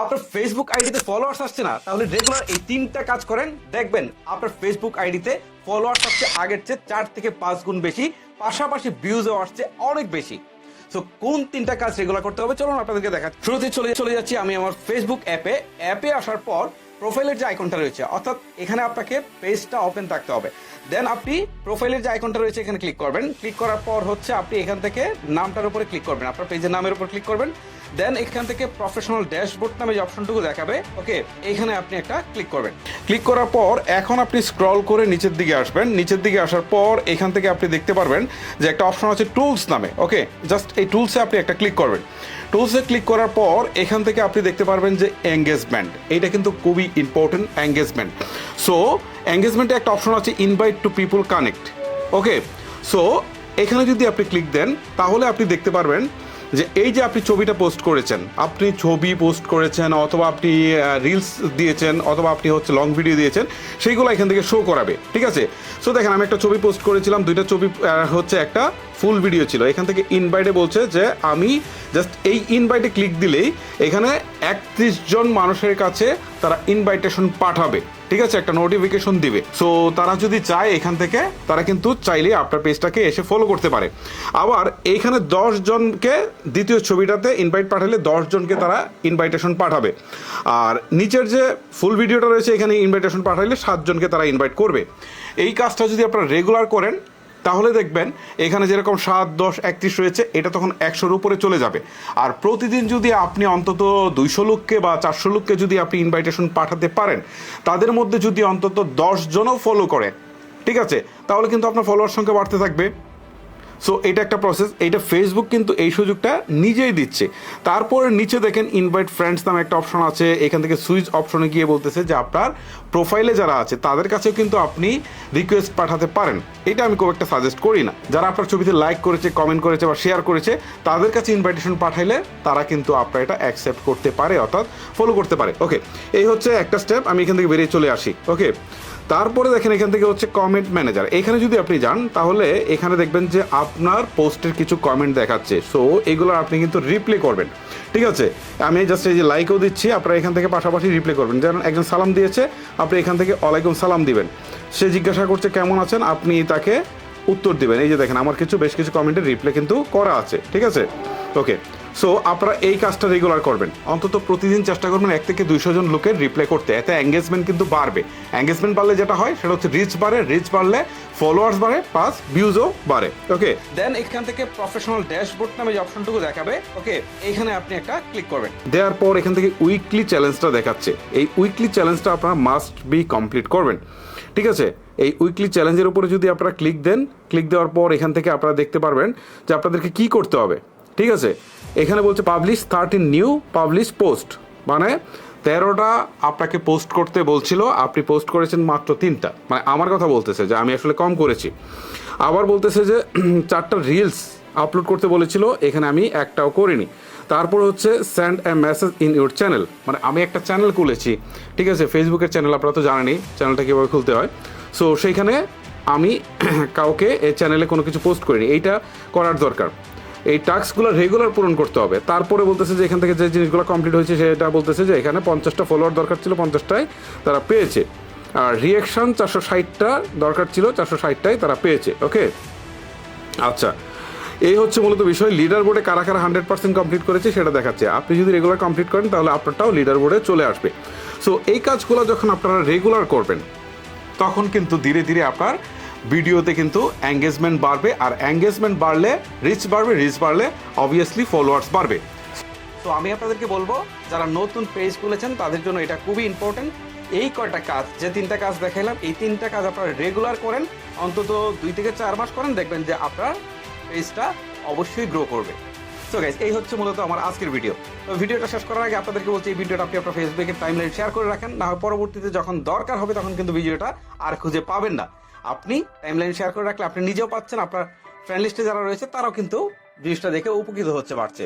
আপনার ফেসবুক আইডিতে ফলোয়ার্স আসছে না, তাহলে রেগুলার এই 3টা কাজ করেন, দেখবেন আপনার ফেসবুক আইডিতে ফলোয়ার্স আসছে আগের চেয়ে 4 থেকে 5 গুণ বেশি, পাশাপাশি ভিউজও আসছে অনেক বেশি। সো কোন 3টা কাজ রেগুলার করতে হবে চলুন আপনাদেরকে দেখাচ্ছি। শুরুতে চলে যাচ্ছি আমি আমার ফেসবুক অ্যাপে আসার পর প্রোফাইলের যে আইকনটা রয়েছে, অর্থাৎ এখানে আপনাকে পেজটা ওপেন থাকতে হবে। দেন আপনি প্রোফাইলের যে আইকনটা রয়েছে এখানে ক্লিক করবেন। ক্লিক করার পর হচ্ছে আপনি এখান থেকে নামটার উপরে ক্লিক করবেন, আপনার পেজের নামের উপর ক্লিক করবেন। দেন এখান থেকে প্রফেশনাল ড্যাশবোর্ড নামে যে অপশনটুকু দেখাবে, ওকে, এইখানে আপনি একটা ক্লিক করবেন। ক্লিক করার পর এখন আপনি স্ক্রল করে নিচের দিকে আসবেন। নিচের দিকে আসার পর এখান থেকে আপনি দেখতে পারবেন যে একটা অপশন আছে টুলস নামে, ওকে, জাস্ট এই টুলসে আপনি একটা ক্লিক করবেন। টুলসে ক্লিক করার পর এখান থেকে আপনি দেখতে পারবেন যে এঙ্গেজমেন্ট, এইটা কিন্তু খুবই ইম্পর্টেন্ট এঙ্গেজমেন্ট। সো এঙ্গেজমেন্টে একটা অপশন আছে invite to people connect, okay. So এখানে যদি আপনি ক্লিক দেন তাহলে আপনি দেখতে পারবেন যে এই যে আপনি ছবিটা পোস্ট করেছেন, আপনি ছবি পোস্ট করেছেন অথবা আপনি রিলস দিয়েছেন অথবা আপনি হচ্ছে লং ভিডিও দিয়েছেন, সেইগুলো এখান থেকে শো করাবে, ঠিক আছে। সো দেখেন আমি একটা ছবি পোস্ট করেছিলাম, 2টা ছবি হচ্ছে একটা ফুল ভিডিও ছিল। এখান থেকে ইনভাইটে বলছে যে আমি জাস্ট এই ইনভাইটে ক্লিক দিলেই এখানে 31 জন মানুষের কাছে তারা ইনভাইটেশন পাঠাবে, ঠিক আছে, একটা নোটিফিকেশন দিবে। সো তারা যদি চায় এখান থেকে তারা কিন্তু চাইলে আপনার পেজটাকে এসে ফলো করতে পারে। আবার এইখানে 10 জনকে দ্বিতীয় ছবিটাতে ইনভাইট পাঠালে 10 জনকে তারা ইনভাইটেশন পাঠাবে। আর নিচের যে ফুল ভিডিওটা রয়েছে এখানে ইনভাইটেশন পাঠালে 7 জনকে তারা ইনভাইট করবে। এই কাজটা যদি আপনারা রেগুলার করেন তাহলে দেখবেন এখানে যেরকম 7, 10, 31 রয়েছে, এটা তখন 100-র উপরে চলে যাবে। আর প্রতিদিন যদি আপনি অন্তত 200 লোককে বা 400 লোককে যদি আপনি ইনভাইটেশন পাঠাতে পারেন, তাদের মধ্যে যদি অন্তত 10 জনও ফলো করে, ঠিক আছে, তাহলে কিন্তু আপনার ফলোয়ার সংখ্যা বাড়তে থাকবে। সো এটা একটা প্রসেস, এইটা ফেসবুক কিন্তু এই সুযোগটা নিজেই দিচ্ছে। তারপরে নিচে দেখেন ইনভাইট ফ্রেন্ডস নামে একটা অপশন আছে, এখান থেকে সুইচ অপশনে গিয়ে বলতেছে যে আপনার প্রোফাইলে যারা আছে তাদের কাছেও কিন্তু আপনি রিকোয়েস্ট পাঠাতে পারেন। এটা আমি খুব একটা সাজেস্ট করি না। যারা আপনার ছবিতে লাইক করেছে, কমেন্ট করেছে বা শেয়ার করেছে, তাদের কাছে ইনভাইটেশন পাঠাইলে তারা কিন্তু আপনার এটা অ্যাকসেপ্ট করতে পারে, অর্থাৎ ফলো করতে পারে, ওকে। এই হচ্ছে একটা স্টেপ, আমি এখান থেকে বেরিয়ে চলে আসি, ওকে। তারপরে দেখেন এখান থেকে হচ্ছে কমেন্ট ম্যানেজার, এখানে যদি আপনি যান তাহলে এখানে দেখবেন যে আপনার পোস্টের কিছু কমেন্ট দেখাচ্ছে। সো এগুলো আপনি কিন্তু রিপ্লে করবেন, ঠিক আছে। আমি জাস্ট এই যে লাইকও দিচ্ছি, আপনারা এখান থেকে পাশাপাশি রিপ্লে করবেন। যেমন একজন সালাম দিয়েছে, আপনি এখান থেকে ওয়ালাইকুম সালাম দিবেন। সে জিজ্ঞাসা করছে কেমন আছেন, আপনি তাকে উত্তর দিবেন। এই যে দেখেন আমার বেশ কিছু কমেন্টের রিপ্লে কিন্তু করা আছে, ঠিক আছে, ওকে। সো আপনারা এই কাজটা রেগুলার করবেন, অন্তত প্রতিদিন চেষ্টা করবেন 1 থেকে 200 জন লোকের রিপ্লাই করতে, এতে এঙ্গেজমেন্ট কিন্তু বাড়বে। এঙ্গেজমেন্ট বাড়লে যেটা হয় সেটা হচ্ছে রিচ বাড়ে, রিচ বাড়লে ফলোয়ার্স বাড়ে, প্লাস ভিউজও বাড়ে, ওকে। দেন এখান থেকে প্রফেশনাল ড্যাশবোর্ড নামে যে অপশনটুকু দেখাবে, ওকে, এইখানে আপনি একটা ক্লিক করবেন। দেওয়ার পর এখান থেকে উইকলি চ্যালেঞ্জটা দেখাচ্ছে, এই উইকলি চ্যালেঞ্জটা আপনারা মাস্ট বি কমপ্লিট করবেন, ঠিক আছে। এই উইকলি চ্যালেঞ্জের উপরে যদি আপনারা ক্লিক দেন, ক্লিক দেওয়ার পর এখান থেকে আপনারা দেখতে পারবেন যে আপনাদেরকে কি করতে হবে, ঠিক আছে। এখানে বলছে পাবলিশ 13 নিউ পাবলিশ পোস্ট, মানে 13টা আপনাকে পোস্ট করতে বলছিল, আপনি পোস্ট করেছেন মাত্র 3টা, মানে আমার কথা বলতেছে যে আমি আসলে কম করেছি। আবার বলতেছে যে 4টা রিলস আপলোড করতে বলেছিল, এখানে আমি একটাও করিনি। তারপর হচ্ছে send A message in your channel, মানে আমি একটা চ্যানেল খুলেছি, ঠিক আছে, ফেসবুকের চ্যানেল, আপনারা তো জানেনই চ্যানেলটা কীভাবে খুলতে হয়। সো সেইখানে আমি কাউকে এই চ্যানেলে কোনো কিছু পোস্ট করিনি, এইটা করার দরকার। এই টাস্কগুলো রেগুলার পূরণ করতে হবে। তারপরে বলতেছে যে এখান থেকে যে জিনিসগুলো কমপ্লিট হয়েছে সেটা বলতেছে যে এখানে 50টা ফলোয়ার দরকার ছিল, 50টাই তারা পেয়েছে। আর রিয়াকশান 460টা দরকার ছিল, 460টাই তারা পেয়েছে, ওকে। আচ্ছা, এই হচ্ছে মূলত বিষয়। লিডার বোর্ডে কারা কারা 100% কমপ্লিট করেছে সেটা দেখাচ্ছে। আপনি যদি রেগুলার কমপ্লিট করেন তাহলে আপনারটাও লিডার বোর্ডে চলে আসবে। সো এই কাজগুলো যখন আপনারা রেগুলার করবেন তখন কিন্তু ধীরে ধীরে আপনার ভিডিওতে কিন্তু এঙ্গেজমেন্ট বাড়বে, আর এঙ্গেজমেন্ট বাড়লে রিচ বাড়বে, রিচ বাড়লে অবভিয়াসলি ফলোয়ার্স বাড়বে। তো আমি আপনাদেরকে বলবো যারা নতুন পেজ খুলেছেন তাদের জন্য এটা খুবই ইম্পর্টেন্ট। এই কয়টা কাজ, যে 3টা কাজ দেখাইলাম, এই 3টা কাজ আপনারা রেগুলার করেন, অন্তত 2 থেকে 4 মাস করেন, দেখবেন যে আপনার পেজটা অবশ্যই গ্রো করবে। সো গাইস, এই হচ্ছে মূলত আমার আজকের ভিডিও। তো ভিডিওটা শেষ করার আগে আপনাদেরকে বলছি এই ভিডিওটা আপনি আপনার ফেসবুকে টাইমলাইন শেয়ার করে রাখেন, না হয় পরবর্তীতে যখন দরকার হবে তখন কিন্তু ভিডিওটা আর খুঁজে পাবেন না। আপনি টাইমলাইন শেয়ার করে রাখলে আপনি নিজেও পাচ্ছেন, আপনার ফ্রেন্ড লিস্টে যারা রয়েছে তারাও কিন্তু জিনিসটা দেখে উপকৃত হচ্ছে, বাড়ছে।